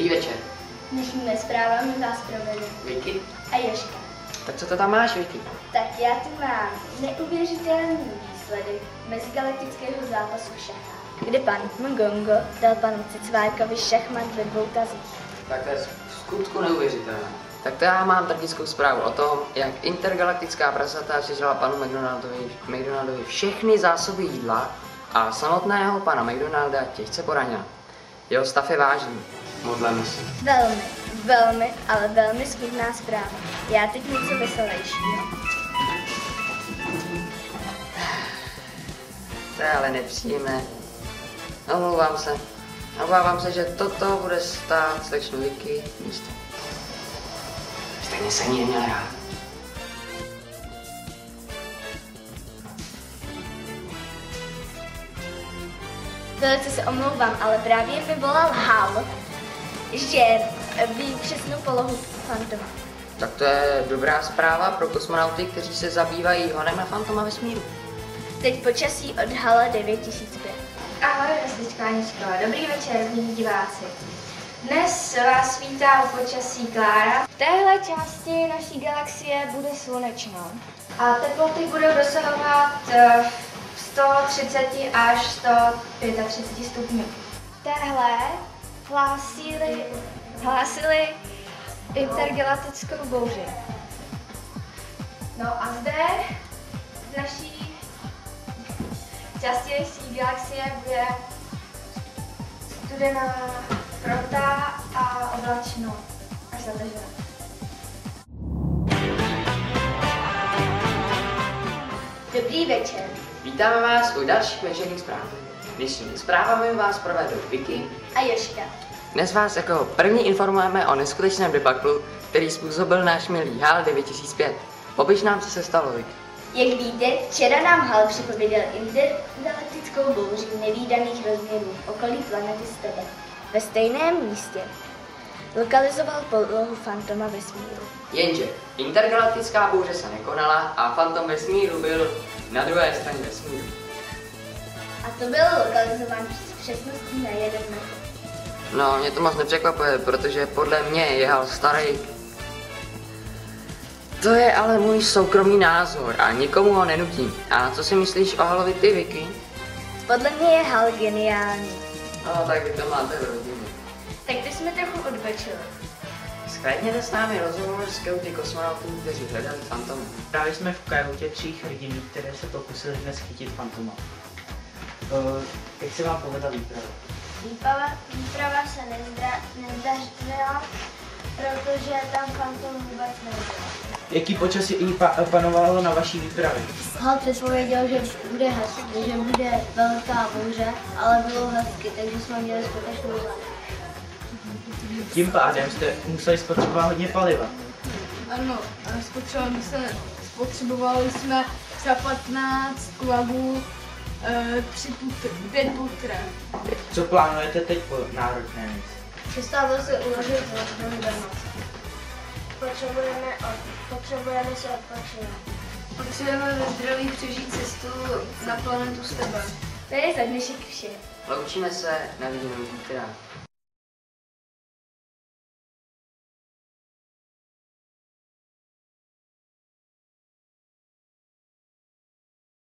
Dobrý večer. Dnešními zprávami vás provedu Vicky? a Jožka. Tak co to tam máš, Vicky? Tak já tu mám neuvěřitelný výsledek mezigalaktického zápasu v šachách, kde pan Mgongo dal panu Cicvárkovi šachmat ve 2 tazích. Tak to je v skutku neuvěřitelné. Tak to já mám tragickou zprávu o tom, jak intergalaktická prasata sežrala panu McDonaldovi všechny zásoby jídla a samotného pana McDonalda těžce poranila. Jeho stav je vážný. Modleme se. Velmi, ale velmi smutná zpráva. Já teď něco veselějšího. To je ale nepříjemné. Omlouvám se. Obávám se, že toto bude stát slečnu Vicky místo. Stejně se ní neměl rád. Velice se omlouvám, ale právě mi volal Hal, že ví přesnou polohu Fantoma. Tak to je dobrá zpráva pro kosmonauty, kteří se zabývají honem na Fantoma vesmíru. Teď počasí od Hala 9005. Ahoj, Roslička Aničko, dobrý večer, milí diváci. Dnes vás vítá u počasí Klára. V téhle části naší galaxie bude slunečno a teploty budou dosahovat 130 až 135 stupňů. Téhle hlásili intergalaktickou bouři. No a zde v naší části naší galaxie bude studená frota a oblačno až zatažené. Dobrý večer. Vítáme vás u dalších večerních zpráv. Dnešními zprávami vás provedou Vicky A Jožka. Dnes vás jako první informujeme o neskutečném debaklu, který způsobil náš milý HAL 9005. Popiš nám, co se stalo, Vicky. Jak víte, včera nám Hal připověděl intergalaktickou bouři nevídaných rozměrů v okolí planety Stebe. Ve stejném místě lokalizoval polohu Fantoma vesmíru. Jenže intergalaktická bouře se nekonala a Fantom vesmíru byl na druhé straně vesmíru. A to bylo lokalizován s přesností na 1 metr. No, mě to moc nepřekvapuje, protože podle mě je HAL starý. To je ale můj soukromý názor a nikomu ho nenutím. A co si myslíš o Halovi ty, Vicky? Podle mě je Hal geniální. No, tak vy to máte v rodině. Tak to jsme trochu odbočili. Zhlédněte s námi rozhovor s kauty kosmonautů, kteří hledali Fantoma. Právě jsme v kajutě 3 hrdinů, které se pokusili dnes chytit Fantoma. Jak se vám povedla výprava? Výprava se nezdařila, protože tam Fantom vůbec nebyl. Jaký počasí panovalo na vaší výpravě? Hal předpověděl, že bude hezky, že bude velká bouře, ale bylo hezky, takže jsme měli skutečnou záležitost. Tím pádem jste museli spotřebovat hodně paliva. Ano, spotřebovali jsme za 15 vagů 5 putr. Co plánujete teď po náročné misi? Chystáme se uložit v noc. Potřebujeme se odpočinout. Potřebujeme ve zdraví přežít cestu na planetu Stebe. To je za dnešek vše. Loučíme se na viděnou zítra.